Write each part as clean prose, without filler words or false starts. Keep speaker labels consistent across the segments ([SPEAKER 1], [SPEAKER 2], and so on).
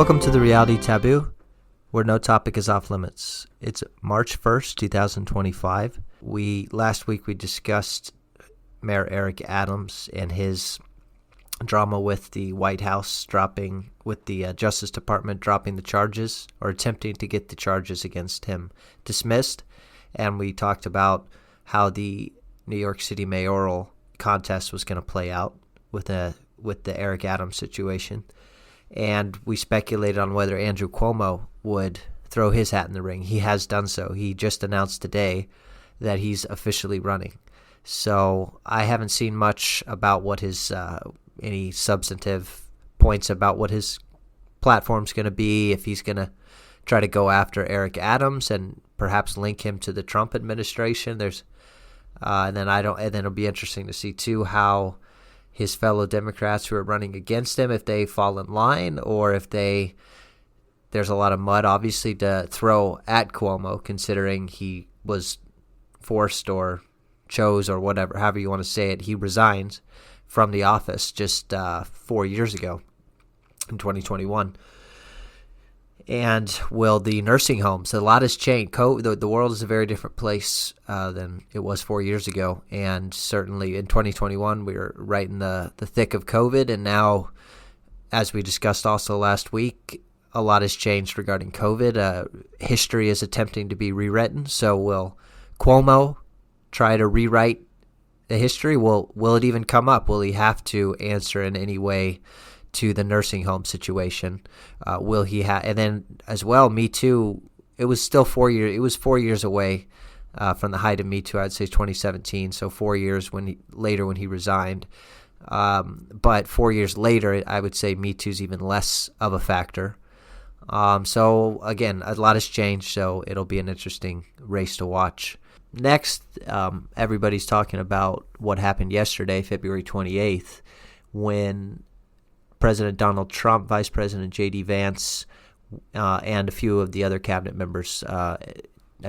[SPEAKER 1] Welcome to the Reality Taboo, where no topic is off limits. It's March 1st, 2025. Last week we discussed Mayor Eric Adams and his drama with the White House with the Justice Department dropping the charges or attempting to get the charges against him dismissed. And we talked about how the New York City mayoral contest was going to play out with the Eric Adams situation. And we speculated on whether Andrew Cuomo would throw his hat in the ring. He has done so. He just announced today that he's officially running. So I haven't seen much about what his any substantive points about what his platform's going to be, if he's going to try to go after Eric Adams and perhaps link him to the Trump administration. And then it'll be interesting to see too how his fellow Democrats who are running against him, if they fall in line or if there's a lot of mud, obviously, to throw at Cuomo, considering he was forced or chose or whatever, however you want to say it. He resigned from the office just 4 years ago in 2021. And will the nursing homes, a lot has changed. The world is a very different place than it was 4 years ago. And certainly in 2021, we were right in the thick of COVID. And now, as we discussed also last week, a lot has changed regarding COVID. History is attempting to be rewritten. So will Cuomo try to rewrite the history? Will it even come up? Will he have to answer in any way to the nursing home situation? Will he have? And then as well, Me Too. It was still 4 years. It was 4 years away from the height of Me Too. I'd say 2017. So 4 years later when he resigned. But 4 years later, I would say Me Too's even less of a factor. So again, a lot has changed. So it'll be an interesting race to watch. Next, everybody's talking about what happened yesterday, February 28th, when President Donald Trump, Vice President J.D. Vance, and a few of the other cabinet members, I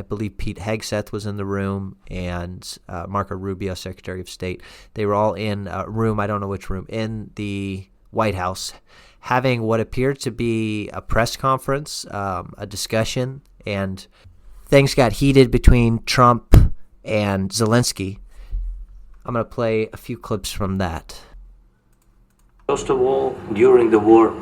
[SPEAKER 1] believe Pete Hegseth was in the room, and Marco Rubio, Secretary of State. They were all in a room, I don't know which room, in the White House, having what appeared to be a press conference, a discussion, and things got heated between Trump and Zelensky. I'm going to play a few clips from that.
[SPEAKER 2] First of all, during the war,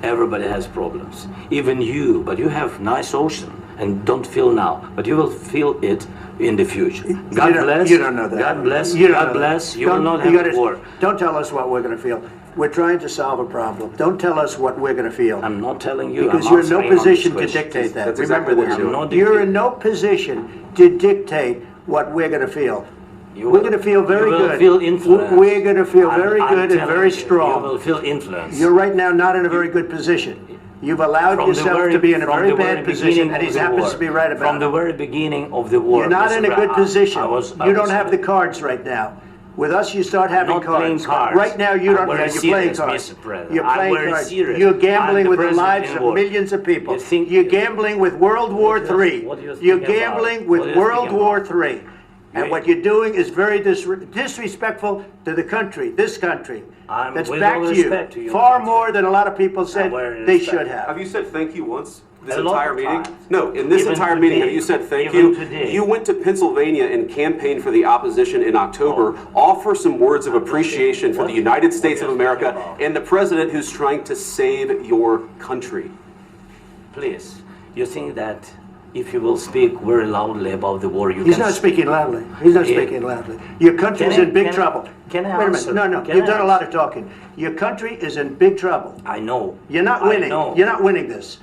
[SPEAKER 2] everybody has problems. Even you, but you have nice ocean and don't feel now, but you will feel it in the future. God bless.
[SPEAKER 3] You don't know that.
[SPEAKER 2] God bless.
[SPEAKER 3] You
[SPEAKER 2] God bless. You will not have war.
[SPEAKER 3] Don't tell us what we're going to feel. We're trying to solve a problem. Don't tell us what we're going to feel.
[SPEAKER 2] I'm not telling you.
[SPEAKER 3] Because you're in no position to dictate that. Remember this. You're in no position to dictate what we're going to feel. We're going to feel very good.
[SPEAKER 2] You will feel influence.
[SPEAKER 3] We're going to feel very good and very strong.
[SPEAKER 2] You will feel influence.
[SPEAKER 3] You're right now not in a very good position. You've allowed yourself to be in a very bad position, and he happens to be right about it.
[SPEAKER 2] From the very beginning of the war.
[SPEAKER 3] You're not in a good position. You don't have the cards right now. With us, you start having cards. Right now, you don't. You're playing cards. You're playing cards. You're gambling with the lives of millions of people. You're gambling with World War III. You're gambling with World War III. And what you're doing is very disrespectful to the country, this country. That's back to you. Far more than a lot of people said they should have.
[SPEAKER 4] Have you said thank you once? This entire meeting? No, in this entire meeting, have you said thank you? You went to Pennsylvania and campaigned for the opposition in October. Offer some words of appreciation for the United States of America and the president who's trying to save your country.
[SPEAKER 2] Please, you think that if you will speak very loudly about the war,
[SPEAKER 3] He's not speaking loudly. He's not speaking loudly. Your country is in big trouble.
[SPEAKER 2] Can I
[SPEAKER 3] Wait a minute. No, you've done a lot of talking. Your country is in big trouble.
[SPEAKER 2] I know.
[SPEAKER 3] You're not winning. You're not winning this.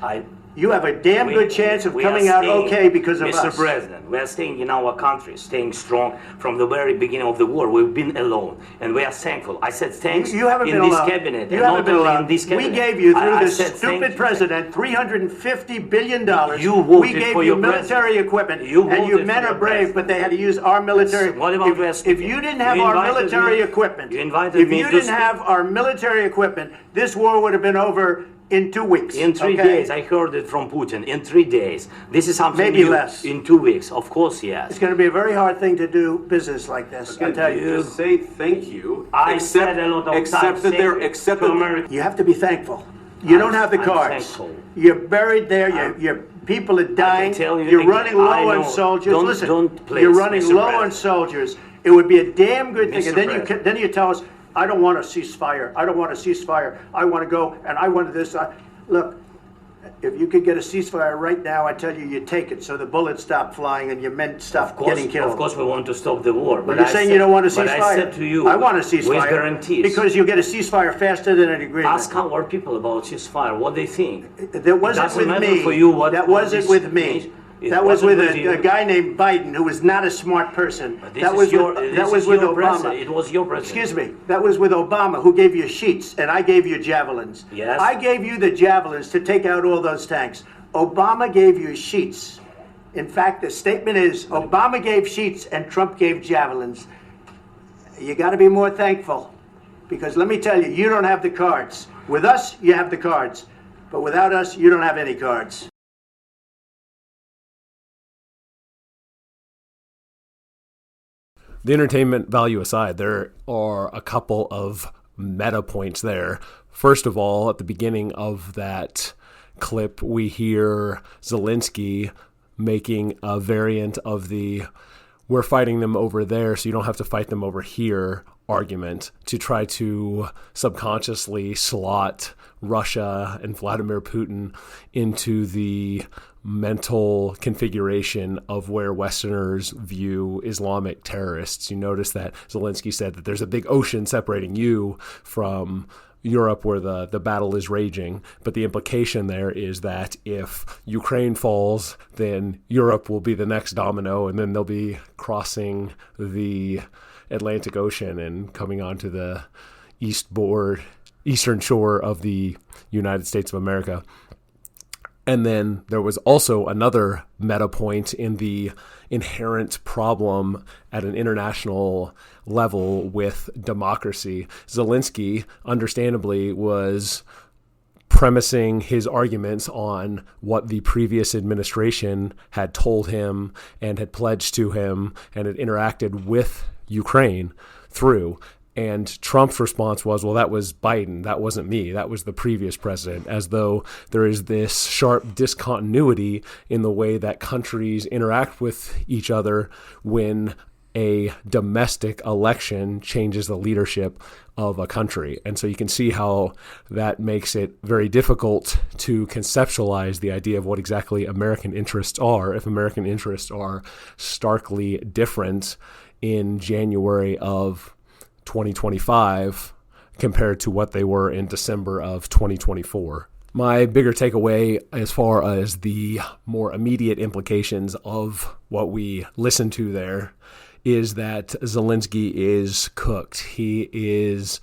[SPEAKER 3] You have a damn good chance of coming out okay because of us.
[SPEAKER 2] Mr. President, we are staying in our country, staying strong from the very beginning of the war. We've been alone, and we are thankful. I said thanks
[SPEAKER 3] you haven't
[SPEAKER 2] in
[SPEAKER 3] been
[SPEAKER 2] this
[SPEAKER 3] alone.
[SPEAKER 2] cabinet.
[SPEAKER 3] You haven't been alone.
[SPEAKER 2] In this cabinet.
[SPEAKER 3] We gave you, through this stupid president, $350 billion.
[SPEAKER 2] We
[SPEAKER 3] gave you military equipment, and your men are brave, but they had to use our military.
[SPEAKER 2] What about
[SPEAKER 3] if you didn't have our military equipment, this war would have been over in 2 weeks.
[SPEAKER 2] In 3 days. I heard it from Putin. In 3 days. This is something
[SPEAKER 3] maybe
[SPEAKER 2] new.
[SPEAKER 3] Less.
[SPEAKER 2] In 2 weeks. Of course, yes.
[SPEAKER 3] It's going to be a very hard thing to do business like this. I tell you.
[SPEAKER 4] Just say thank you.
[SPEAKER 2] I said a lot of times.
[SPEAKER 3] You have to be thankful. You don't have the cards. You're buried there. Your people are dying. You're running low on soldiers. Listen, you're running low on soldiers. It would be a damn good thing. And then you tell us, I don't want a ceasefire. I don't want a ceasefire. I want to go and I want this. Look, if you could get a ceasefire right now, I tell you, you take it so the bullets stop flying and your men stop getting killed.
[SPEAKER 2] Of course, we want to stop the war.
[SPEAKER 3] But you're saying you don't want a ceasefire.
[SPEAKER 2] But I said to you,
[SPEAKER 3] I want a ceasefire.
[SPEAKER 2] With guarantees.
[SPEAKER 3] Because you get a ceasefire faster than an agreement.
[SPEAKER 2] Ask our people about ceasefire, what they think.
[SPEAKER 3] That wasn't with me.
[SPEAKER 2] For you what,
[SPEAKER 3] that wasn't with me. That was with a guy named Biden, who was not a smart person. That was with Obama.
[SPEAKER 2] It was your president.
[SPEAKER 3] Excuse me. That was with Obama, who gave you sheets, and I gave you javelins.
[SPEAKER 2] Yes.
[SPEAKER 3] I gave you the javelins to take out all those tanks. Obama gave you sheets. In fact, the statement is Obama gave sheets and Trump gave javelins. You got to be more thankful, because let me tell you, you don't have the cards. With us, you have the cards, but without us, you don't have any cards.
[SPEAKER 5] The entertainment value aside, there are a couple of meta points there. First of all, at the beginning of that clip, we hear Zelensky making a variant of the "we're fighting them over there, so you don't have to fight them over here" argument to try to subconsciously slot Russia and Vladimir Putin into the mental configuration of where Westerners view Islamic terrorists. You notice that Zelensky said that there's a big ocean separating you from Europe where the battle is raging, but the implication there is that if Ukraine falls, then Europe will be the next domino, and then they'll be crossing the Atlantic Ocean and coming onto the eastern shore of the United States of America. And then there was also another meta point in the inherent problem at an international level with democracy. Zelensky, understandably, was premising his arguments on what the previous administration had told him and had pledged to him and had interacted with Ukraine through. And Trump's response was, well, that was Biden. That wasn't me. That was the previous president, as though there is this sharp discontinuity in the way that countries interact with each other when a domestic election changes the leadership of a country. And so you can see how that makes it very difficult to conceptualize the idea of what exactly American interests are, if American interests are starkly different in January of 2025 compared to what they were in December of 2024. My bigger takeaway as far as the more immediate implications of what we listened to there is that Zelensky is cooked. He is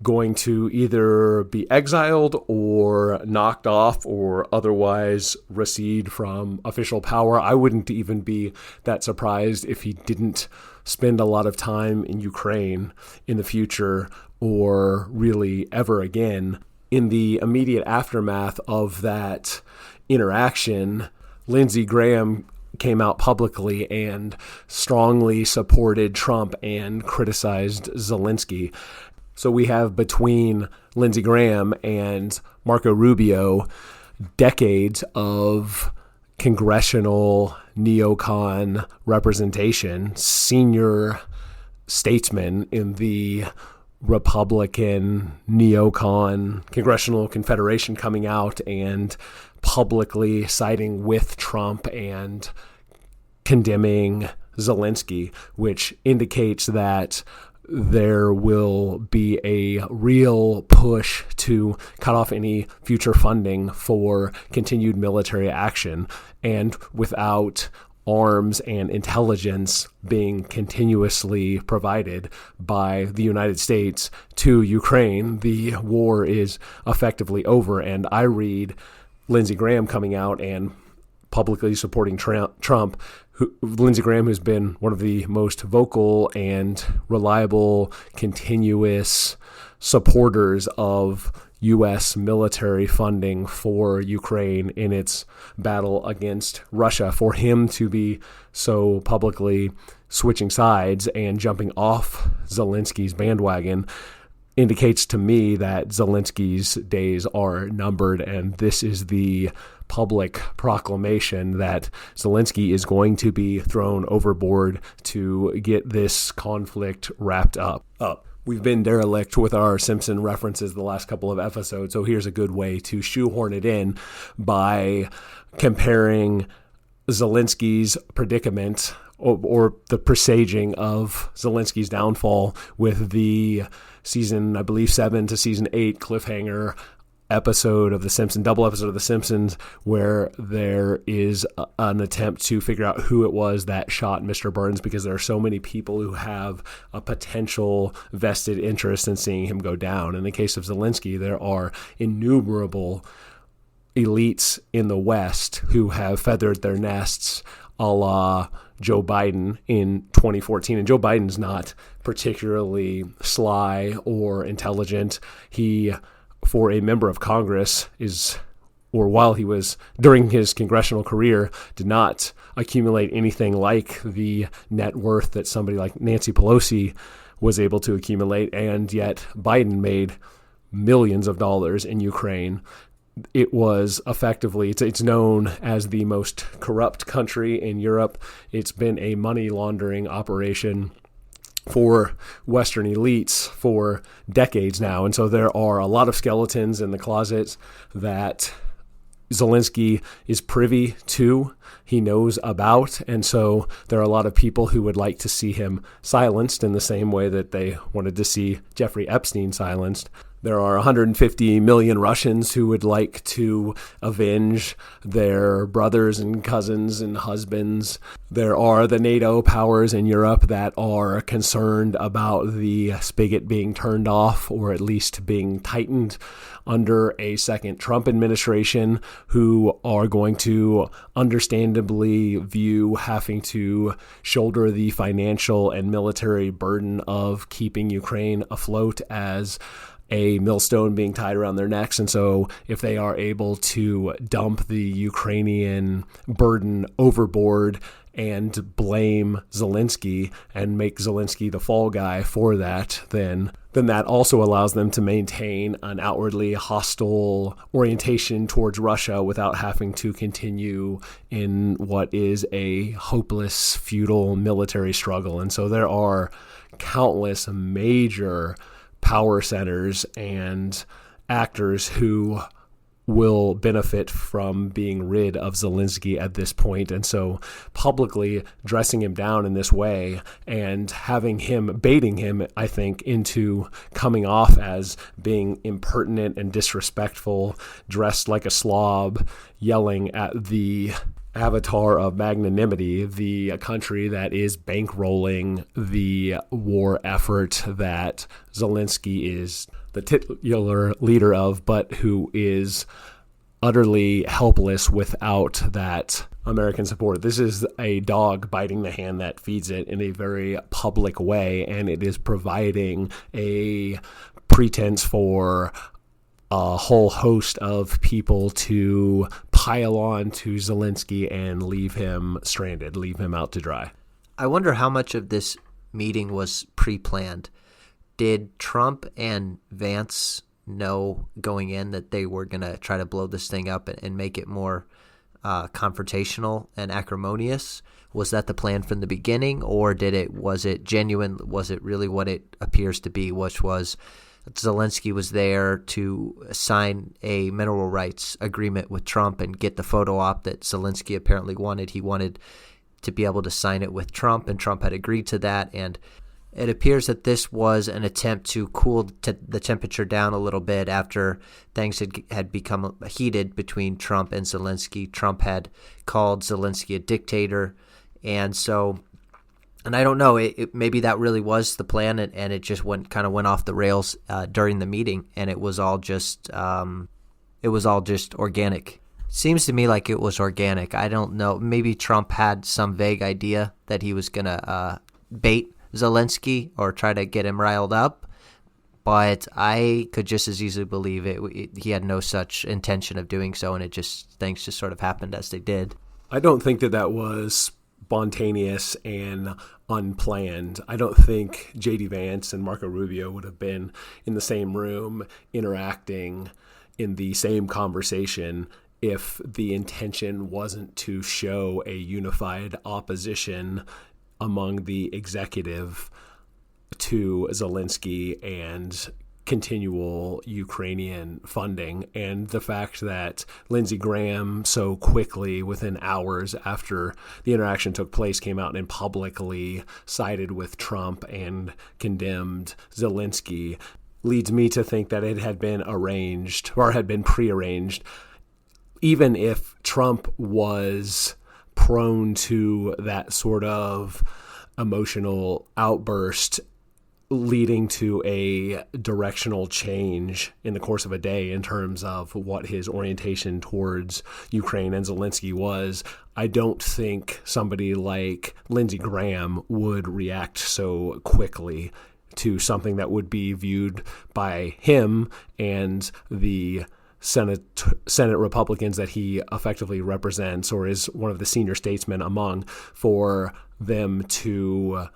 [SPEAKER 5] going to either be exiled or knocked off or otherwise recede from official power. I wouldn't even be that surprised if he didn't spend a lot of time in Ukraine in the future or really ever again. In the immediate aftermath of that interaction, Lindsey Graham came out publicly and strongly supported Trump and criticized Zelensky. So we have between Lindsey Graham and Marco Rubio decades of congressional neocon representation, senior statesmen in the Republican neocon Congressional Confederation coming out and publicly siding with Trump and condemning Zelensky, which indicates that there will be a real push to cut off any future funding for continued military action. And without arms and intelligence being continuously provided by the United States to Ukraine, the war is effectively over. And I read Lindsey Graham coming out and publicly supporting Trump, Lindsey Graham, who's been one of the most vocal and reliable, continuous supporters of U.S. military funding for Ukraine in its battle against Russia. For him to be so publicly switching sides and jumping off Zelensky's bandwagon indicates to me that Zelensky's days are numbered, and this is the public proclamation that Zelensky is going to be thrown overboard to get this conflict wrapped up. We've been derelict with our Simpson references the last couple of episodes, so here's a good way to shoehorn it in by comparing Zelensky's predicament or the presaging of Zelensky's downfall with the season, I believe, 7 to season 8 cliffhanger episode of The Simpsons, double episode of The Simpsons, where there is an attempt to figure out who it was that shot Mr. Burns, because there are so many people who have a potential vested interest in seeing him go down. In the case of Zelensky, there are innumerable elites in the West who have feathered their nests a la Joe Biden in 2014. And Joe Biden's not particularly sly or intelligent. He, for a member of Congress, while he was during his congressional career, did not accumulate anything like the net worth that somebody like Nancy Pelosi was able to accumulate. And yet Biden made millions of dollars in Ukraine. It was effectively, it's known as the most corrupt country in Europe. It's been a money laundering operation for Western elites for decades now. And so there are a lot of skeletons in the closets that Zelensky is privy to, he knows about. And so there are a lot of people who would like to see him silenced in the same way that they wanted to see Jeffrey Epstein silenced. There are 150 million Russians who would like to avenge their brothers and cousins and husbands. There are the NATO powers in Europe that are concerned about the spigot being turned off, or at least being tightened under a second Trump administration, who are going to understandably view having to shoulder the financial and military burden of keeping Ukraine afloat as a millstone being tied around their necks. And so if they are able to dump the Ukrainian burden overboard and blame Zelensky and make Zelensky the fall guy for that, then that also allows them to maintain an outwardly hostile orientation towards Russia without having to continue in what is a hopeless, futile military struggle. And so there are countless major power centers and actors who will benefit from being rid of Zelensky at this point. And so publicly dressing him down in this way and baiting him, I think, into coming off as being impertinent and disrespectful, dressed like a slob, yelling at the avatar of magnanimity, the country that is bankrolling the war effort that Zelensky is the titular leader of, but who is utterly helpless without that American support. This is a dog biting the hand that feeds it in a very public way, and it is providing a pretense for a whole host of people to pile on to Zelensky and leave him stranded, leave him out to dry.
[SPEAKER 1] I wonder how much of this meeting was pre-planned. Did Trump and Vance know going in that they were going to try to blow this thing up and make it more confrontational and acrimonious? Was that the plan from the beginning, or was it genuine? Was it really what it appears to be, which was Zelensky was there to sign a mineral rights agreement with Trump and get the photo op that Zelensky apparently wanted. He wanted to be able to sign it with Trump, and Trump had agreed to that. And it appears that this was an attempt to cool the temperature down a little bit after things had become heated between Trump and Zelensky. Trump had called Zelensky a dictator, and I don't know, maybe that really was the plan, and it just went off the rails during the meeting, and it was all just organic. Seems to me like it was organic. I don't know. Maybe Trump had some vague idea that he was gonna bait Zelensky or try to get him riled up, but I could just as easily believe he had no such intention of doing so, and things just sort of happened as they did.
[SPEAKER 5] I don't think that was spontaneous and unplanned. I don't think J.D. Vance and Marco Rubio would have been in the same room interacting in the same conversation if the intention wasn't to show a unified opposition among the executive to Zelensky and continual Ukrainian funding. And the fact that Lindsey Graham so quickly, within hours after the interaction took place, came out and publicly sided with Trump and condemned Zelensky leads me to think that it had been arranged or had been prearranged. Even if Trump was prone to that sort of emotional outburst leading to a directional change in the course of a day in terms of what his orientation towards Ukraine and Zelensky was, I don't think somebody like Lindsey Graham would react so quickly to something that would be viewed by him and the Senate Republicans that he effectively represents or is one of the senior statesmen among, for them to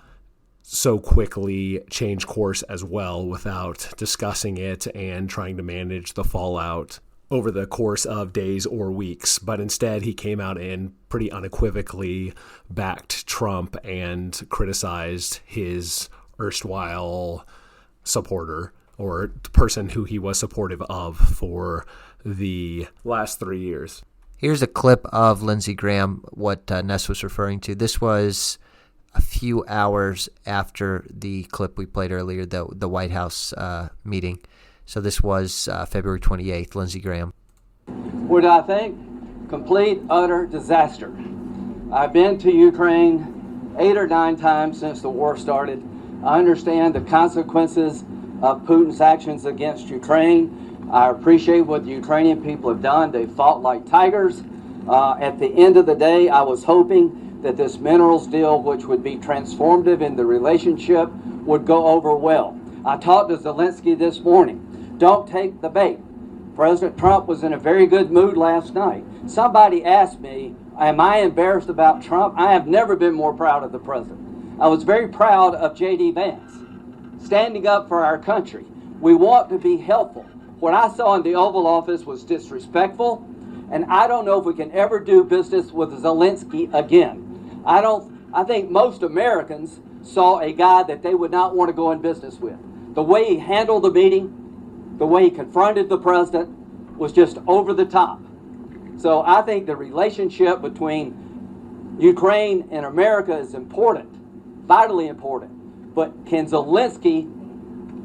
[SPEAKER 5] so quickly change course as well without discussing it and trying to manage the fallout over the course of days or weeks. But instead, he came out and pretty unequivocally backed Trump and criticized his erstwhile supporter or person who he was supportive of for the last 3 years.
[SPEAKER 1] Here's a clip of Lindsey Graham, what Ness was referring to. This was a few hours after the clip we played earlier, the White House meeting. So this was February 28th, Lindsey Graham.
[SPEAKER 6] What I think? Complete, utter disaster. I've been to Ukraine 8 or 9 times since the war started. I understand the consequences of Putin's actions against Ukraine. I appreciate what the Ukrainian people have done. They fought like tigers. At the end of the day, I was hoping that this minerals deal, which would be transformative in the relationship, would go over well. I talked to Zelensky this morning. Don't take the bait. President Trump was in a very good mood last night. Somebody asked me, am I embarrassed about Trump? I have never been more proud of the president. I was very proud of J.D. Vance, standing up for our country. We want to be helpful. What I saw in the Oval Office was disrespectful, and I don't know if we can ever do business with Zelensky again. I think most Americans saw a guy that they would not want to go in business with. The way he handled the meeting, the way he confronted the president was just over the top. So I think the relationship between Ukraine and America is important, vitally important. But can Zelensky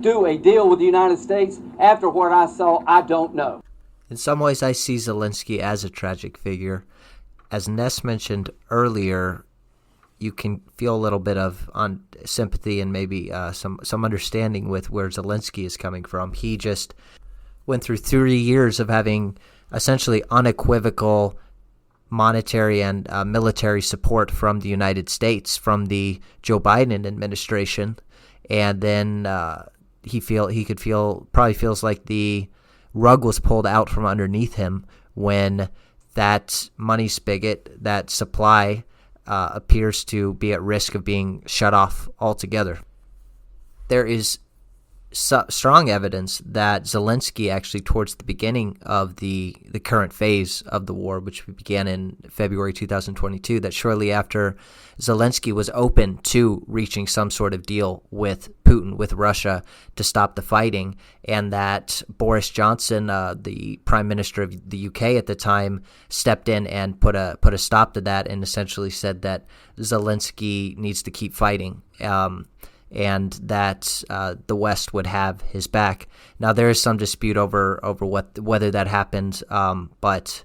[SPEAKER 6] do a deal with the United States? After what I saw, I don't know.
[SPEAKER 1] In some ways, I see Zelensky as a tragic figure. As Ness mentioned earlier, you can feel a little bit of sympathy and maybe some understanding with where Zelensky is coming from. He just went through 3 years of having essentially unequivocal monetary and military support from the United States, from the Joe Biden administration, and then he probably feels like the rug was pulled out from underneath him when that money spigot, that supply, appears to be at risk of being shut off altogether. There is strong evidence that Zelensky actually, towards the beginning of the current phase of the war, which began in February 2022, that shortly after Zelensky was open to reaching some sort of deal with Putin, with Russia, to stop the fighting, and that Boris Johnson, the Prime Minister of the UK at the time, stepped in and put a stop to that and essentially said that Zelensky needs to keep fighting. And that the West would have his back. Now, there is some dispute over whether that happened, but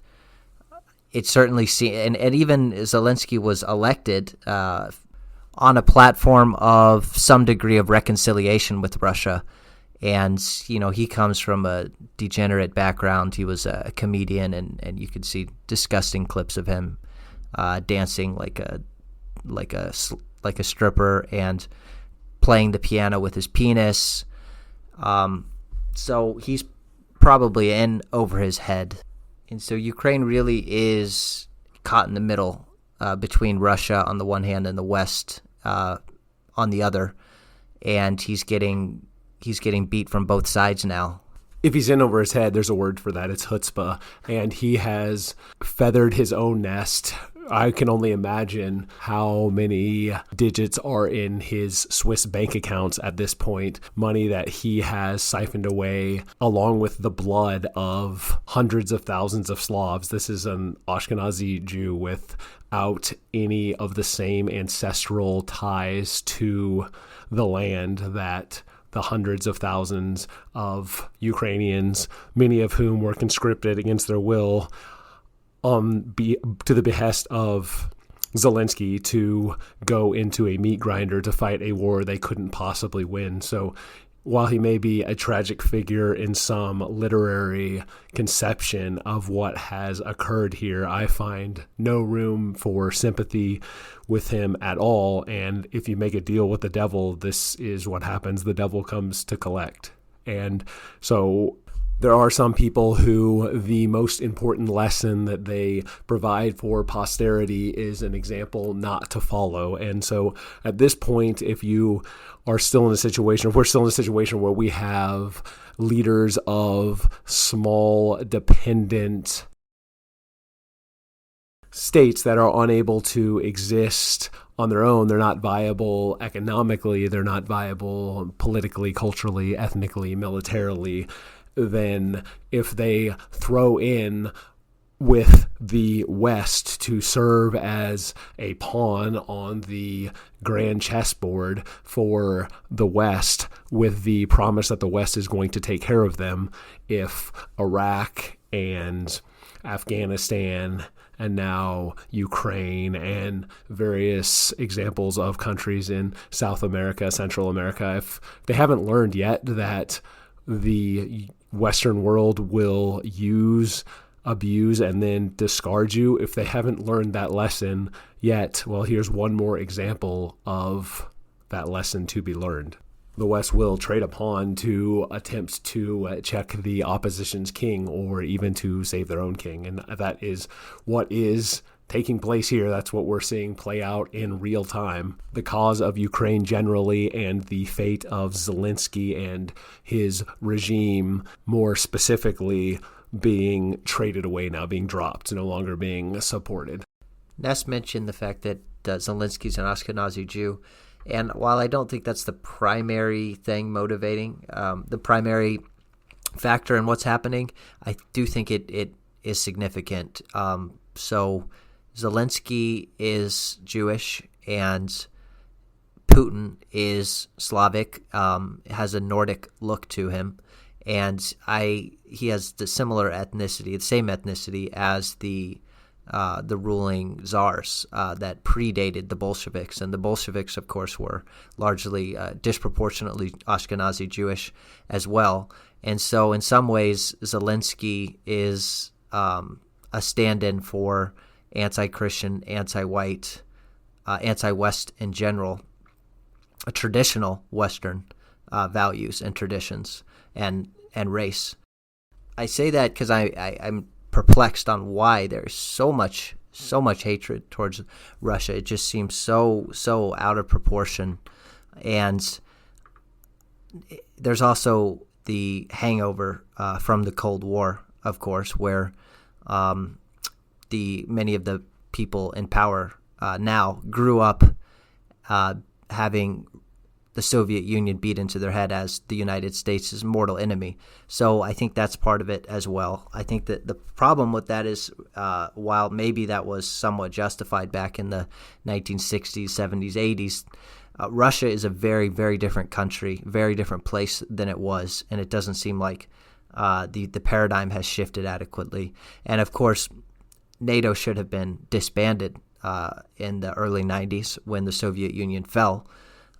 [SPEAKER 1] it certainly seemed, and even Zelensky was elected on a platform of some degree of reconciliation with Russia. And, he comes from a degenerate background. He was a comedian, and you could see disgusting clips of him dancing like a stripper and playing the piano with his penis. So he's probably in over his head. And so Ukraine really is caught in the middle between Russia on the one hand and the West on the other, and he's getting beat from both sides now.
[SPEAKER 5] If he's in over his head, there's a word for that. It's chutzpah, and he has feathered his own nest. I can only imagine how many digits are in his Swiss bank accounts at this point, money that he has siphoned away along with the blood of hundreds of thousands of Slavs. This is an Ashkenazi Jew without any of the same ancestral ties to the land that the hundreds of thousands of Ukrainians, many of whom were conscripted against their will, to the behest of Zelensky, to go into a meat grinder to fight a war they couldn't possibly win. So while he may be a tragic figure in some literary conception of what has occurred here, I find no room for sympathy with him at all. And if you make a deal with the devil, this is what happens. The devil comes to collect. And so there are some people who the most important lesson that they provide for posterity is an example not to follow. And so at this point, if we're still in a situation where we have leaders of small, dependent states that are unable to exist on their own, they're not viable economically, they're not viable politically, culturally, ethnically, militarily, then if they throw in with the West to serve as a pawn on the grand chessboard for the West, with the promise that the West is going to take care of them, if Iraq and Afghanistan and now Ukraine and various examples of countries in South America, Central America, if they haven't learned yet that the Western world will use, abuse, and then discard you, if they haven't learned that lesson yet, well, here's one more example of that lesson to be learned. The West will trade a pawn to attempt to check the opposition's king, or even to save their own king. And that is what is taking place here. That's what we're seeing play out in real time. The cause of Ukraine generally, and the fate of Zelensky and his regime more specifically, being traded away now, being dropped, no longer being supported.
[SPEAKER 1] Ness mentioned the fact that Zelensky's an Ashkenazi Jew. And while I don't think that's the primary thing motivating, the primary factor in what's happening, I do think it is significant. So Zelensky is Jewish and Putin is Slavic, has a Nordic look to him. And he has the same ethnicity as the ruling czars that predated the Bolsheviks. And the Bolsheviks, of course, were largely disproportionately Ashkenazi Jewish as well. And so in some ways, Zelensky is a stand-in for anti-Christian, anti-white, anti-West in general, traditional Western values and traditions and race. I say that because I'm perplexed on why there's so much hatred towards Russia. It just seems so out of proportion. And there's also the hangover from the Cold War, of course, where many of the people in power now grew up having the Soviet Union beat into their head as the United States' mortal enemy. So I think that's part of it as well. I think that the problem with that is while maybe that was somewhat justified back in the 1960s, 70s, 80s, Russia is a very, very different country, very different place than it was, and it doesn't seem like the paradigm has shifted adequately. And of course, NATO should have been disbanded in the early 90s when the Soviet Union fell.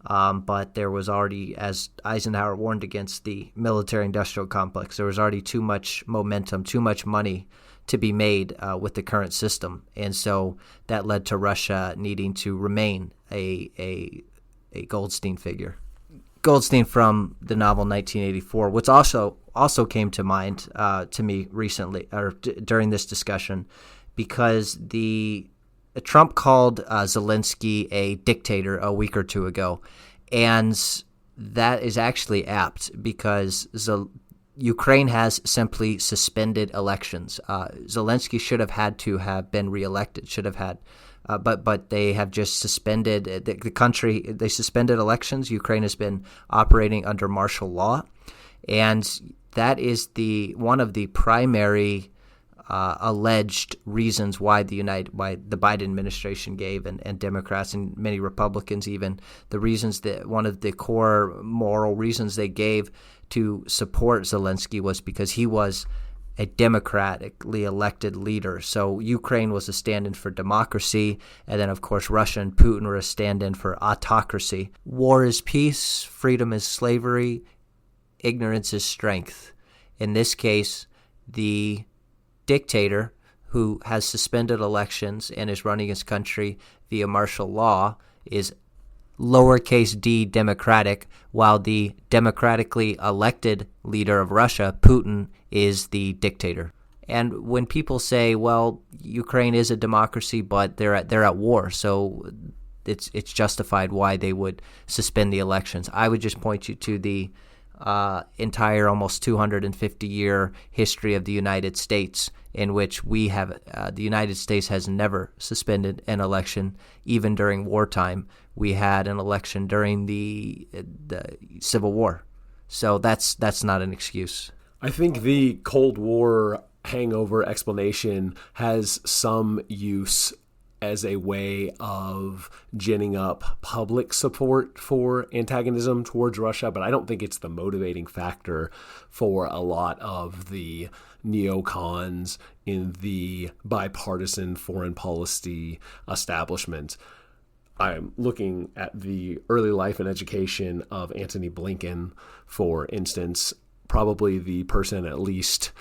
[SPEAKER 1] But there was already, as Eisenhower warned against the military-industrial complex, there was already too much momentum, too much money to be made with the current system. And so that led to Russia needing to remain a Goldstein figure. Goldstein from the novel 1984, which also came to mind to me recently, or during this discussion, because Trump called Zelensky a dictator a week or two ago, And that is actually apt because Ukraine has simply suspended elections. Zelensky should have had to have been reelected, but they have just suspended the country. They suspended elections. Ukraine has been operating under martial law, and that is one of the primary alleged reasons why the Biden administration gave, and Democrats and many Republicans even, the reasons that one of the core moral reasons they gave to support Zelensky was because he was a democratically elected leader. So Ukraine was a stand-in for democracy, and then of course Russia and Putin were a stand-in for autocracy. War is peace, freedom is slavery, ignorance is strength. In this case, the dictator who has suspended elections and is running his country via martial law is lowercase d democratic, while the democratically elected leader of Russia, Putin, is the dictator. And when people say, well, Ukraine is a democracy, but they're at war, so it's justified why they would suspend the elections, I would just point you to the entire almost 250-year history of the United States, in which we have the United States has never suspended an election, even during wartime. We had an election during the Civil War, so that's not an excuse.
[SPEAKER 5] I think the Cold War hangover explanation has some use as a way of ginning up public support for antagonism towards Russia, but I don't think it's the motivating factor for a lot of the neocons in the bipartisan foreign policy establishment. I'm looking at the early life and education of Antony Blinken, for instance, probably the person, at least,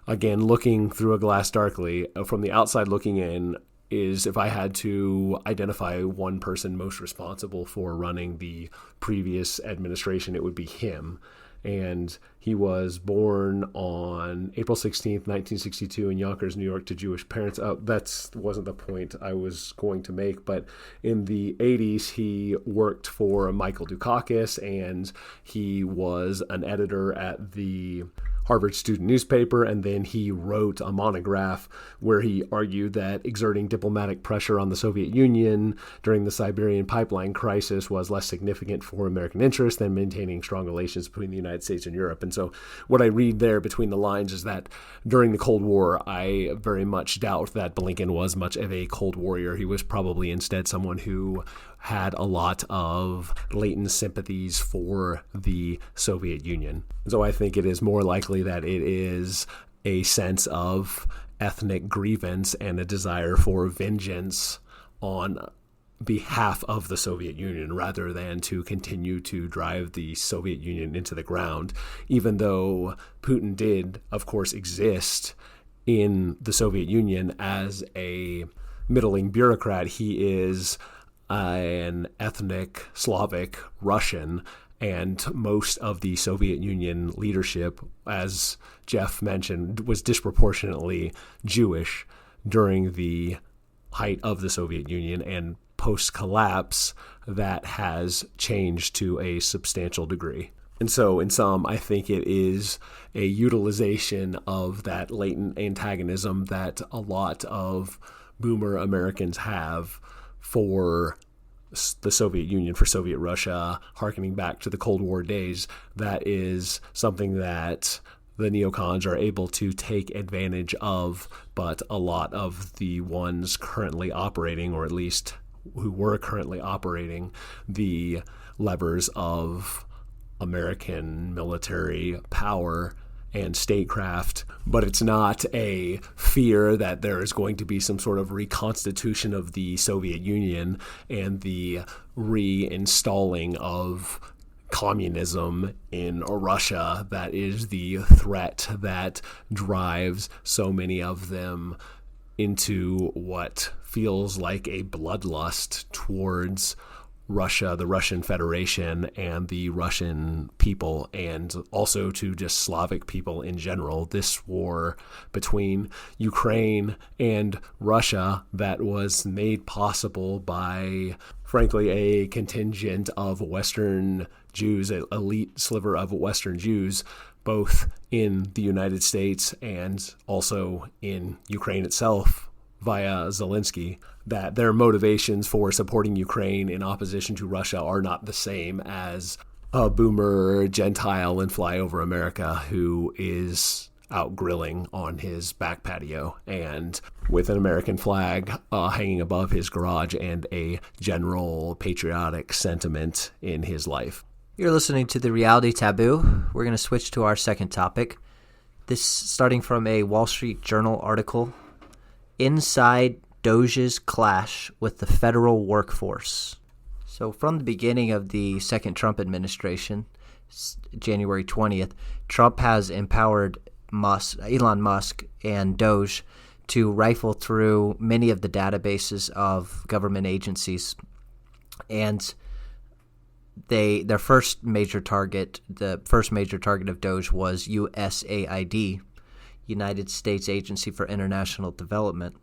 [SPEAKER 5] again, looking through a glass darkly, from the outside looking in, is if I had to identify one person most responsible for running the previous administration, it would be him. And he was born on April 16th, 1962 in Yonkers, New York, to Jewish parents. That wasn't the point I was going to make, but in the 80s, he worked for Michael Dukakis, and he was an editor at the Harvard student newspaper, and then he wrote a monograph where he argued that exerting diplomatic pressure on the Soviet Union during the Siberian pipeline crisis was less significant for American interests than maintaining strong relations between the United States and Europe. And so what I read there between the lines is that during the Cold War, I very much doubt that Blinken was much of a Cold Warrior. He was probably instead someone who had a lot of latent sympathies for the Soviet Union. So I think it is more likely that it is a sense of ethnic grievance and a desire for vengeance on behalf of the Soviet Union rather than to continue to drive the Soviet Union into the ground, even though Putin did, of course, exist in the Soviet Union as a middling bureaucrat. He is an ethnic Slavic Russian, and most of the Soviet Union leadership, as Jeff mentioned, was disproportionately Jewish during the height of the Soviet Union, and post-collapse that has changed to a substantial degree. And so in sum, I think it is a utilization of that latent antagonism that a lot of boomer Americans have for the Soviet Union, for Soviet Russia, hearkening back to the Cold War days. That is something that the neocons are able to take advantage of, but a lot of the ones currently operating, or at least who were currently operating the levers of American military power and statecraft, but it's not a fear that there is going to be some sort of reconstitution of the Soviet Union and the reinstalling of communism in Russia that is the threat that drives so many of them into what feels like a bloodlust towards Russia, the Russian Federation, and the Russian people, and also to just Slavic people in general. This war between Ukraine and Russia that was made possible by, frankly, a contingent of Western Jews, an elite sliver of Western Jews, both in the United States and also in Ukraine itself, via Zelensky, that their motivations for supporting Ukraine in opposition to Russia are not the same as a boomer Gentile in Flyover America who is out grilling on his back patio and with an American flag hanging above his garage and a general patriotic sentiment in his life.
[SPEAKER 1] You're listening to The Reality Taboo. We're going to switch to our second topic. This starting from a Wall Street Journal article. Inside Doge's clash with the federal workforce. So from the beginning of the second Trump administration, January 20th, Trump has empowered Elon Musk and Doge to rifle through many of the databases of government agencies. And the first major target of Doge was USAID, United States Agency for International Development,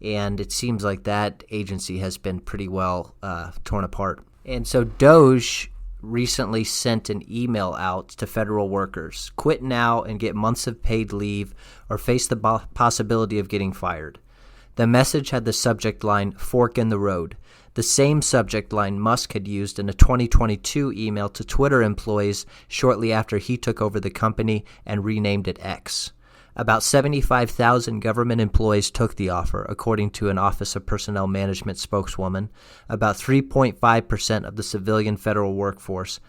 [SPEAKER 1] and it seems like that agency has been pretty well torn apart. And so Doge recently sent an email out to federal workers: quit now and get months of paid leave or face the possibility of getting fired. The message had the subject line, "Fork in the road," the same subject line Musk had used in a 2022 email to Twitter employees shortly after he took over the company and renamed it X. About 75,000 government employees took the offer, according to an Office of Personnel Management spokeswoman. About 3.5% of the civilian federal workforce.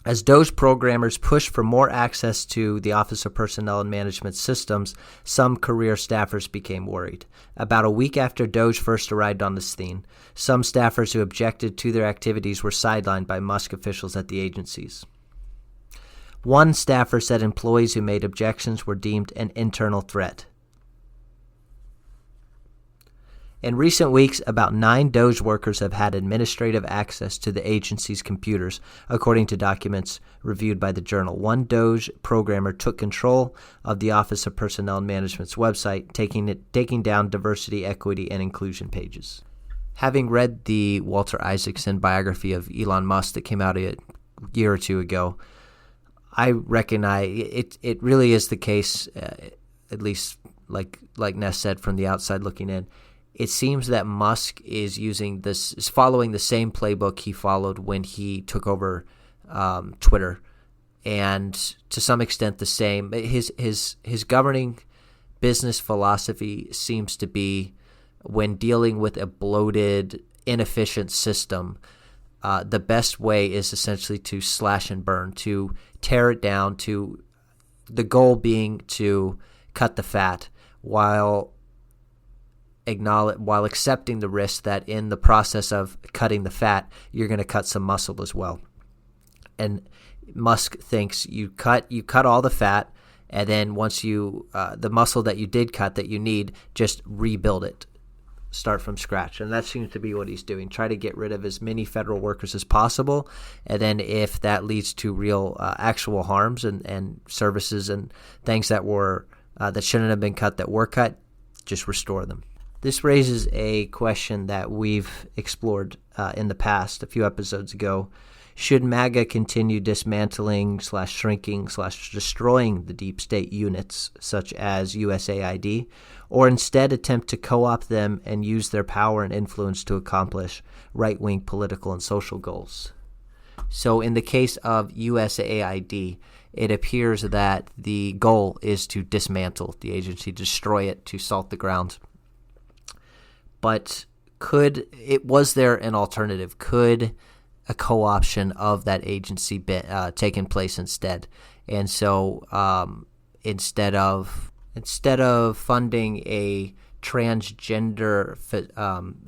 [SPEAKER 1] As Doge programmers pushed for more access to the Office of Personnel and Management systems, some career staffers became worried. About a week after Doge first arrived on the scene, some staffers who objected to their activities were sidelined by Musk officials at the agencies. One staffer said employees who made objections were deemed an internal threat. In recent weeks, about 9 Doge workers have had administrative access to the agency's computers, according to documents reviewed by the Journal. One Doge programmer took control of the Office of Personnel and Management's website, taking down diversity, equity, and inclusion pages. Having read the Walter Isaacson biography of Elon Musk that came out a year or two ago, I recognize it really is the case, at least like Ness said from the outside looking in. It seems that Musk is following the same playbook he followed when he took over Twitter, and to some extent the same. His governing business philosophy seems to be, when dealing with a bloated, inefficient system, the best way is essentially to slash and burn, to tear it down, to the goal being to cut the fat while accepting the risk that in the process of cutting the fat, you're going to cut some muscle as well. And Musk thinks you cut all the fat, and then once the muscle that you did cut that you need, just rebuild it. Start from scratch. And that seems to be what he's doing. Try to get rid of as many federal workers as possible. And then if that leads to real actual harms and services and things that shouldn't have been cut that were cut, just restore them. This raises a question that we've explored in the past, a few episodes ago. Should MAGA continue dismantling / shrinking / destroying the deep state units such as USAID, or instead attempt to co-opt them and use their power and influence to accomplish right-wing political and social goals? So in the case of USAID, it appears that the goal is to dismantle the agency, destroy it, to salt the ground. But was there an alternative? Could a co-option of that agency taken place instead? And so instead of funding a transgender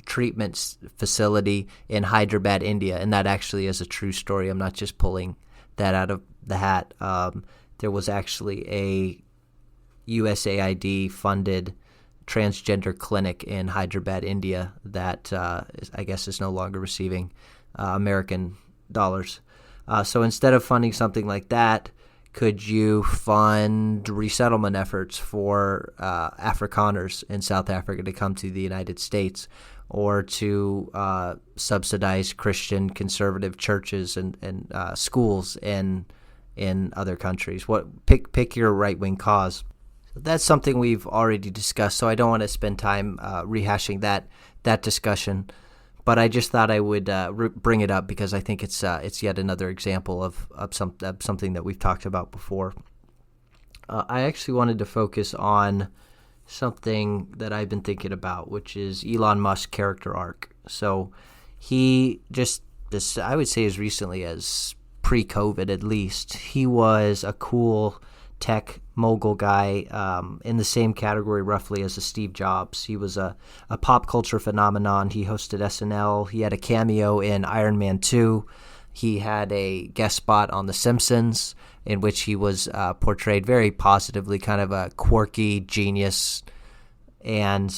[SPEAKER 1] treatment facility in Hyderabad, India, and that actually is a true story. I'm not just pulling that out of the hat. There was actually a USAID funded transgender clinic in Hyderabad, India, that I guess is no longer receiving American dollars. So instead of funding something like that, could you fund resettlement efforts for Afrikaners in South Africa to come to the United States, or to subsidize Christian conservative churches and schools in other countries? Pick your right-wing cause. That's something we've already discussed, so I don't want to spend time rehashing that discussion. But I just thought I would bring it up because I think it's yet another example of something that we've talked about before. I actually wanted to focus on something that I've been thinking about, which is Elon Musk's character arc. So he I would say as recently as pre-COVID at least, he was a cool tech mogul guy in the same category roughly as a Steve Jobs. He was a pop culture phenomenon. He hosted SNL. He had a cameo in Iron Man 2. He had a guest spot on The Simpsons in which he was portrayed very positively, kind of a quirky genius. And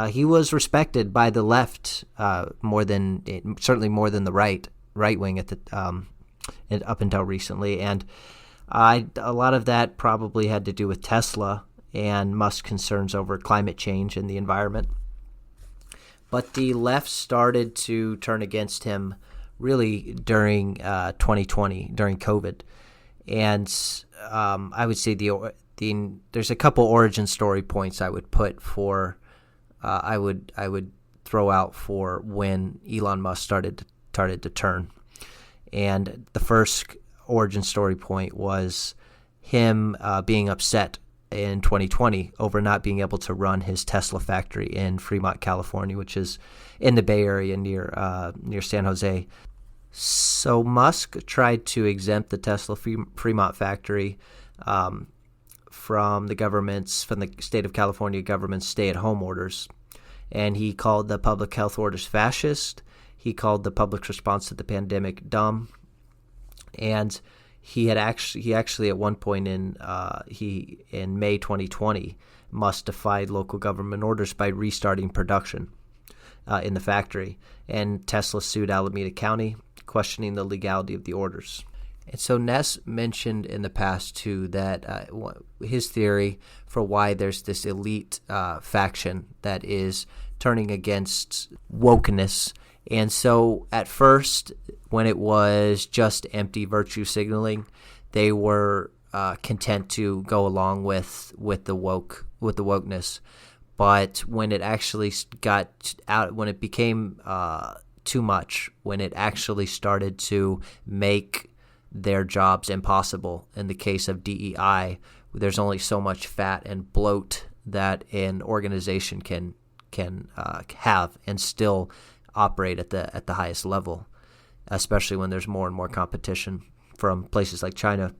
[SPEAKER 1] he was respected by the left certainly more than the right wing up until recently. And a lot of that probably had to do with Tesla and Musk's concerns over climate change and the environment. But the left started to turn against him really during 2020, during COVID. And I would say there's a couple origin story points I would put for I would throw out for when Elon Musk started to turn. And the first origin story point was him being upset in 2020 over not being able to run his Tesla factory in Fremont, California, which is in the Bay Area near San Jose. So Musk tried to exempt the Tesla Fremont factory from the state of California government's stay-at-home orders, and he called the public health orders fascist. He called the public's response to the pandemic dumb. And he actually at one point in May 2020, Musk defied local government orders by restarting production in the factory. And Tesla sued Alameda County, questioning the legality of the orders. And so Ness mentioned in the past too that his theory for why there's this elite faction that is turning against wokeness. And so at first, when it was just empty virtue signaling, they were content to go along with the wokeness. But when it actually got out, when it became too much, when it actually started to make their jobs impossible, in the case of DEI, there's only so much fat and bloat that an organization can have and still operate at the highest level, especially when there's more and more competition from places like China.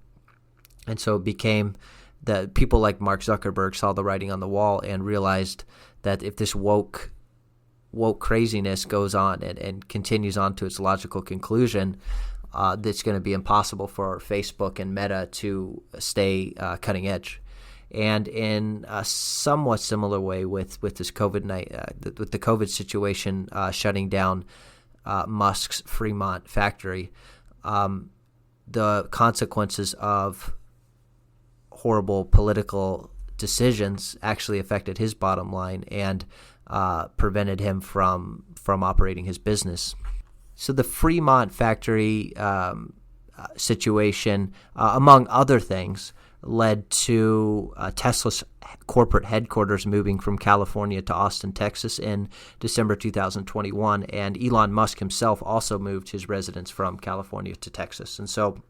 [SPEAKER 1] And so it became that people like Mark Zuckerberg saw the writing on the wall and realized that if this woke craziness goes on and continues on to its logical conclusion, that's going to be impossible for Facebook and Meta to stay cutting edge. And in a somewhat similar way with this with the COVID situation shutting down Musk's Fremont factory, the consequences of horrible political decisions actually affected his bottom line and prevented him from operating his business. So the Fremont factory situation, among other things, led to Tesla's corporate headquarters moving from California to Austin, Texas in December 2021. And Elon Musk himself also moved his residence from California to Texas. And so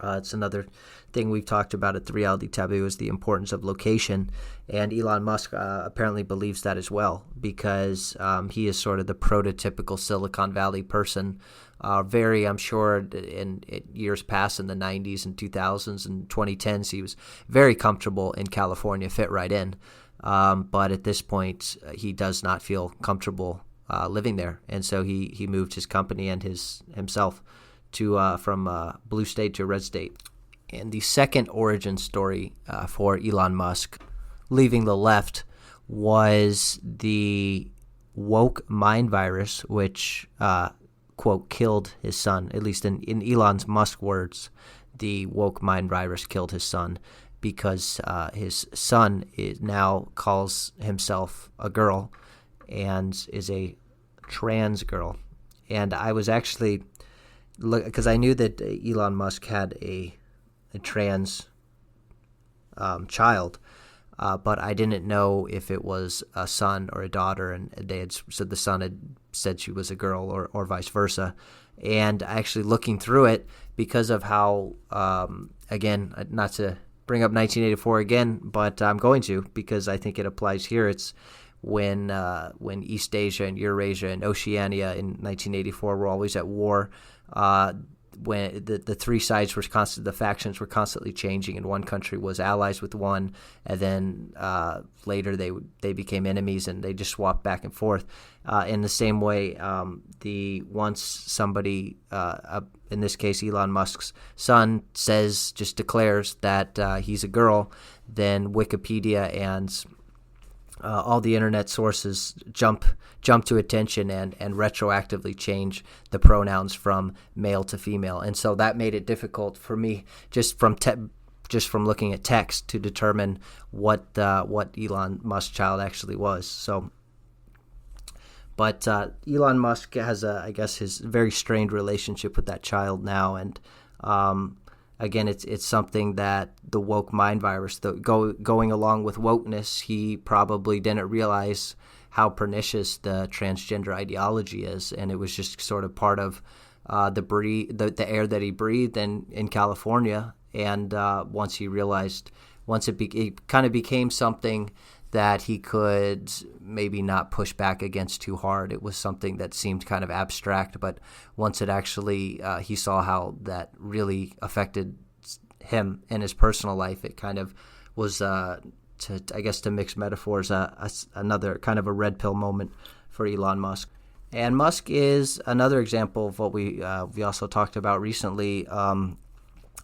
[SPEAKER 1] it's another thing we've talked about at The Reality Taboo is the importance of location. And Elon Musk apparently believes that as well, because he is sort of the prototypical Silicon Valley person. I'm sure in years past in the 90s and 2000s and 2010s, he was very comfortable in California, fit right in. But at this point, he does not feel comfortable living there. And so he moved his company and himself from blue state to red state. And the second origin story for Elon Musk leaving the left was the woke mind virus, which, quote, killed his son. At least in Elon Musk's words, the woke mind virus killed his son because his son now calls himself a girl and is a trans girl. And I was actually, because I knew that Elon Musk had a trans child, but I didn't know if it was a son or a daughter, and they had said the son had said she was a girl or vice versa. And actually looking through it, because of how, again, not to bring up 1984 again, but I'm going to, because I think it applies here. It's when East Asia and Eurasia and Oceania in 1984 were always at war. When the three sides were the factions were constantly changing, and one country was allies with one, and then later they became enemies, and they just swapped back and forth. In the same way, once somebody, in this case Elon Musk's son, declares that he's a girl, then Wikipedia and all the internet sources jump to attention and retroactively change the pronouns from male to female. And so that made it difficult for me just from looking at text to determine what Elon Musk's child actually was. So, but Elon Musk has I guess his very strained relationship with that child now, and again, it's something that the woke mind virus, going along with wokeness, he probably didn't realize how pernicious the transgender ideology is, and it was just sort of part of the air that he breathed in California. And once he realized, it kind of became something that he could maybe not push back against too hard. It was something that seemed kind of abstract, but once it actually, he saw how that really affected him in his personal life, it kind of was, to mix metaphors, another kind of a red pill moment for Elon Musk. And Musk is another example of what we also talked about recently,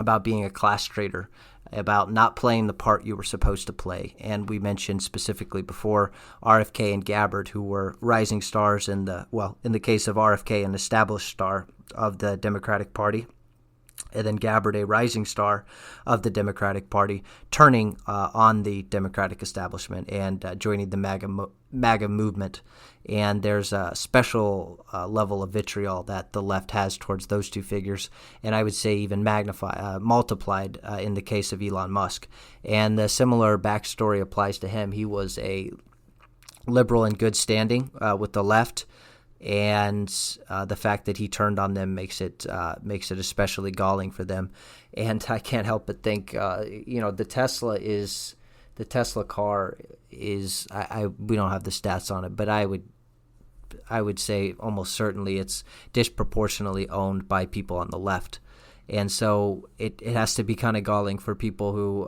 [SPEAKER 1] about being a class traitor, about not playing the part you were supposed to play. And we mentioned specifically before RFK and Gabbard, who were rising stars in the case of RFK, an established star of the Democratic Party, and then Gabbard, a rising star of the Democratic Party, turning on the Democratic establishment and joining the MAGA movement. And there's a special level of vitriol that the left has towards those two figures, and I would say even multiplied in the case of Elon Musk. And the similar backstory applies to him. He was a liberal in good standing with the left, and the fact that he turned on them makes it especially galling for them. And I can't help but think, the Tesla car is, we don't have the stats on it, but I would say almost certainly it's disproportionately owned by people on the left. And so it has to be kind of galling for people who,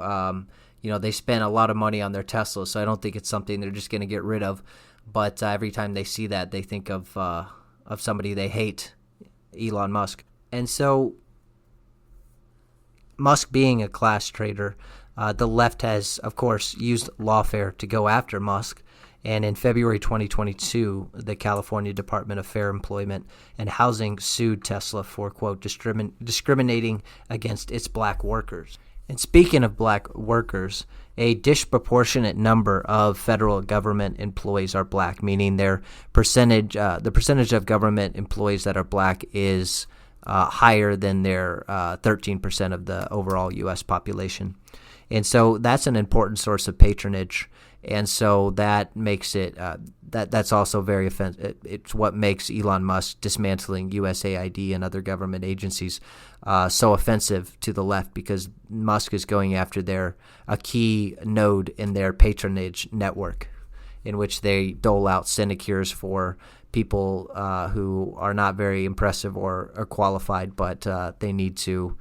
[SPEAKER 1] they spend a lot of money on their Tesla, so I don't think it's something they're just going to get rid of. But every time they see that, they think of somebody they hate, Elon Musk. And so Musk being a class traitor, the left has, of course, used lawfare to go after Musk. And in February 2022, the California Department of Fair Employment and Housing sued Tesla for, quote, discriminating against its black workers. And speaking of black workers, a disproportionate number of federal government employees are black, meaning the percentage of government employees that are black is higher than their 13% of the overall U.S. population. And so that's an important source of patronage. And so that makes it that's also very offensive. It's what makes Elon Musk dismantling USAID and other government agencies so offensive to the left, because Musk is going after a key node in their patronage network, in which they dole out sinecures for people who are not very impressive or qualified, but they need to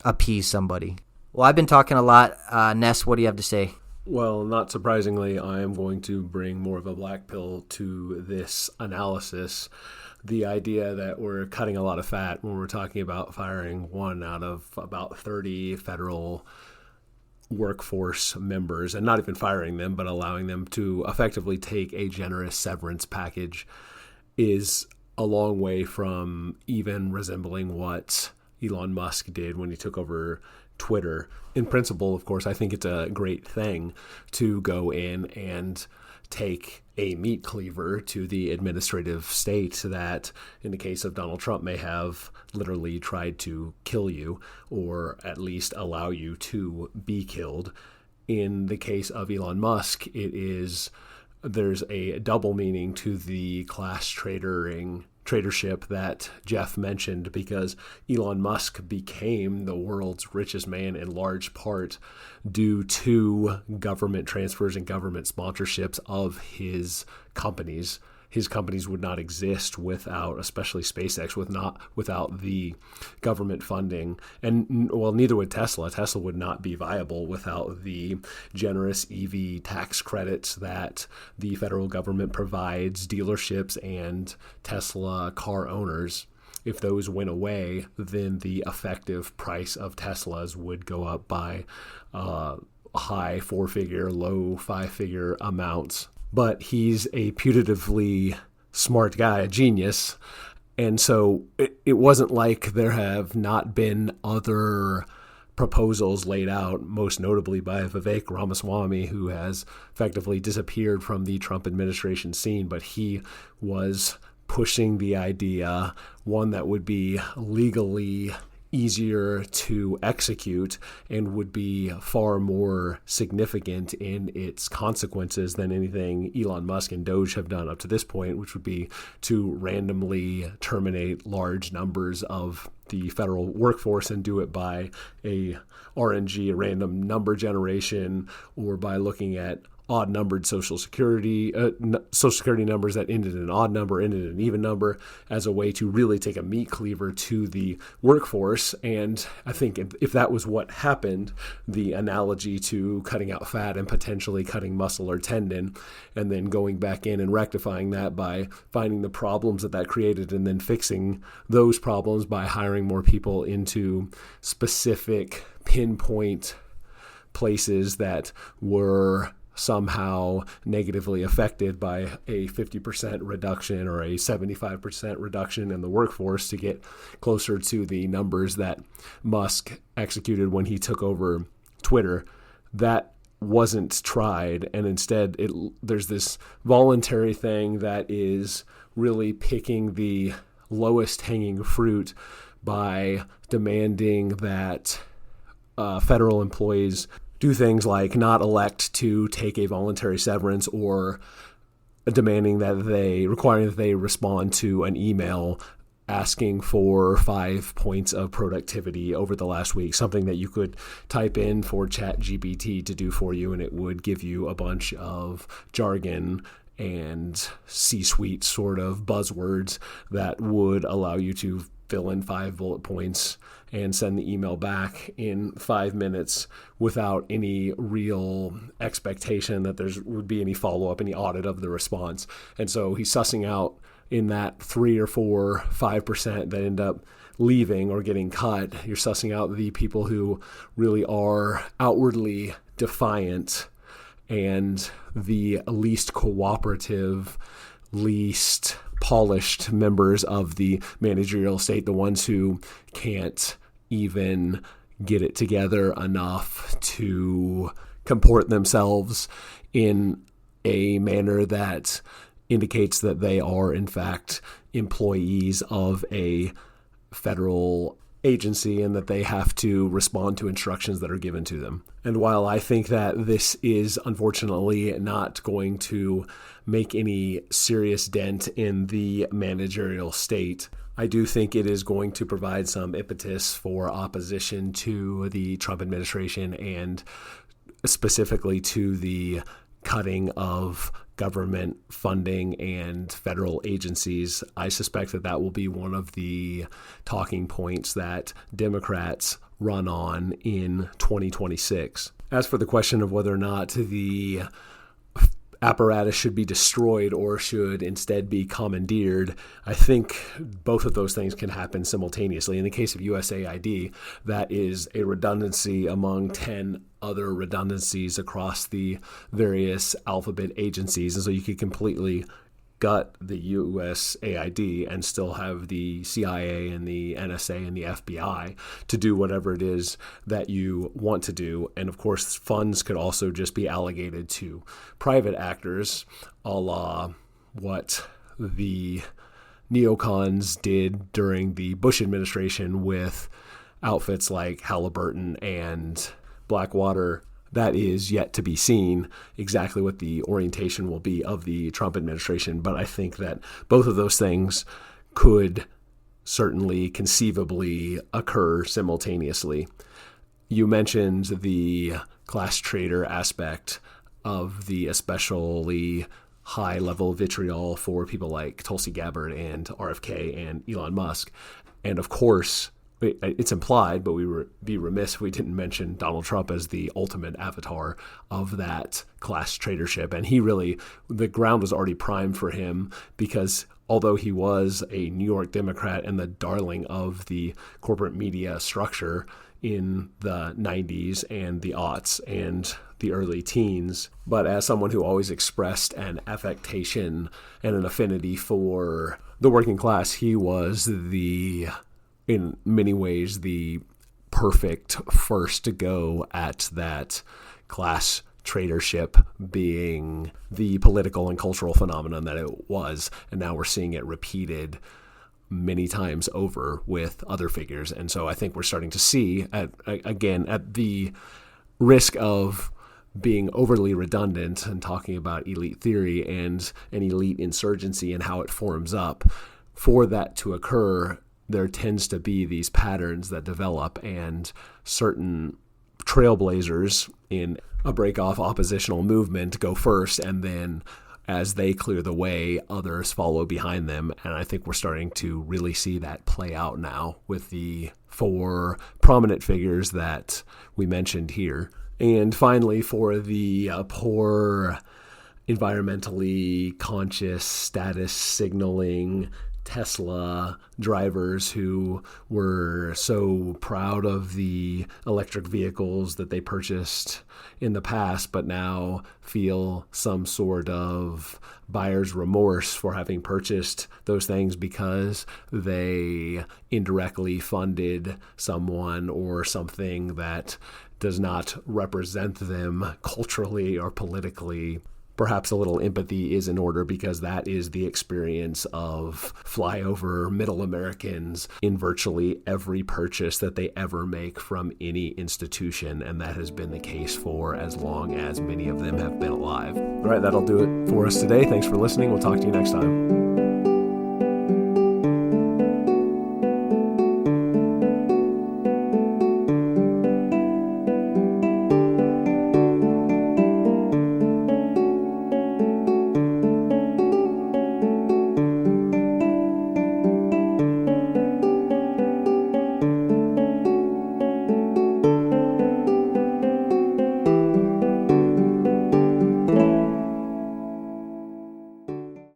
[SPEAKER 1] appease somebody. Well, I've been talking a lot. Ness, what do you have to say?
[SPEAKER 5] Well, not surprisingly, I am going to bring more of a black pill to this analysis. The idea that we're cutting a lot of fat when we're talking about firing one out of about 30 federal workforce members, and not even firing them, but allowing them to effectively take a generous severance package, is a long way from even resembling what Elon Musk did when he took over Twitter. In principle, of course, I think it's a great thing to go in and take a meat cleaver to the administrative state that, in the case of Donald Trump, may have literally tried to kill you or at least allow you to be killed. In the case of Elon Musk, there's a double meaning to the class tradership that Jeff mentioned, because Elon Musk became the world's richest man in large part due to government transfers and government sponsorships of his companies. His companies would not exist without, especially SpaceX, without the government funding. And, well, neither would Tesla. Tesla would not be viable without the generous EV tax credits that the federal government provides dealerships and Tesla car owners. If those went away, then the effective price of Teslas would go up by high four-figure, low five-figure amounts. But he's a putatively smart guy, a genius. And so it wasn't like there have not been other proposals laid out, most notably by Vivek Ramaswamy, who has effectively disappeared from the Trump administration scene. But he was pushing the idea, one that would be legally easier to execute and would be far more significant in its consequences than anything Elon Musk and Doge have done up to this point, which would be to randomly terminate large numbers of the federal workforce and do it by a RNG, a random number generation, or by looking at odd-numbered Social Security numbers that ended in an odd number, ended in an even number, as a way to really take a meat cleaver to the workforce. And I think if that was what happened, the analogy to cutting out fat and potentially cutting muscle or tendon, and then going back in and rectifying that by finding the problems that created and then fixing those problems by hiring more people into specific pinpoint places that were somehow negatively affected by a 50% reduction or a 75% reduction in the workforce to get closer to the numbers that Musk executed when he took over Twitter. That wasn't tried, and instead there's this voluntary thing that is really picking the lowest hanging fruit by demanding that federal employees do things like not elect to take a voluntary severance, or requiring that they respond to an email asking for 5 points of productivity over the last week, something that you could type in for ChatGPT to do for you, and it would give you a bunch of jargon and C-suite sort of buzzwords that would allow you to fill in 5 bullet points and send the email back in 5 minutes without any real expectation that there would be any follow-up, any audit of the response. And so he's sussing out in that 3 or 4, 5% that end up leaving or getting cut. You're sussing out the people who really are outwardly defiant and the least cooperative, least polished members of the managerial state, the ones who can't even get it together enough to comport themselves in a manner that indicates that they are, in fact, employees of a federal agency and that they have to respond to instructions that are given to them. And while I think that this is unfortunately not going to make any serious dent in the managerial state, I do think it is going to provide some impetus for opposition to the Trump administration and specifically to the cutting of government funding and federal agencies. I suspect that will be one of the talking points that Democrats run on in 2026. As for the question of whether or not the apparatus should be destroyed or should instead be commandeered, I think both of those things can happen simultaneously. In the case of USAID, that is a redundancy among 10 other redundancies across the various alphabet agencies. And so you could completely gut the USAID and still have the CIA and the NSA and the FBI to do whatever it is that you want to do. And of course, funds could also just be allocated to private actors, a la what the neocons did during the Bush administration with outfits like Halliburton and Blackwater. That is yet to be seen exactly what the orientation will be of the Trump administration. But I think that both of those things could certainly conceivably occur simultaneously. You mentioned the class traitor aspect of the especially high level vitriol for people like Tulsi Gabbard and RFK and Elon Musk. And of course, it's implied, but we would be remiss if we didn't mention Donald Trump as the ultimate avatar of that class traitorship. And the ground was already primed for him because although he was a New York Democrat and the darling of the corporate media structure in the 90s and the aughts and the early teens, but as someone who always expressed an affectation and an affinity for the working class, he was in many ways, the perfect first to go at that class traitorship being the political and cultural phenomenon that it was. And now we're seeing it repeated many times over with other figures. And so I think we're starting to see, at the risk of being overly redundant and talking about elite theory and an elite insurgency and how it forms up, for that to occur, there tends to be these patterns that develop, and certain trailblazers in a break-off oppositional movement go first, and then as they clear the way, others follow behind them. And I think we're starting to really see that play out now with the 4 prominent figures that we mentioned here. And finally, for the poor, environmentally conscious, status signaling Tesla drivers who were so proud of the electric vehicles that they purchased in the past, but now feel some sort of buyer's remorse for having purchased those things because they indirectly funded someone or something that does not represent them culturally or politically. Perhaps a little empathy is in order, because that is the experience of flyover middle Americans in virtually every purchase that they ever make from any institution. And that has been the case for as long as many of them have been alive. All right, that'll do it for us today. Thanks for listening. We'll talk to you next time.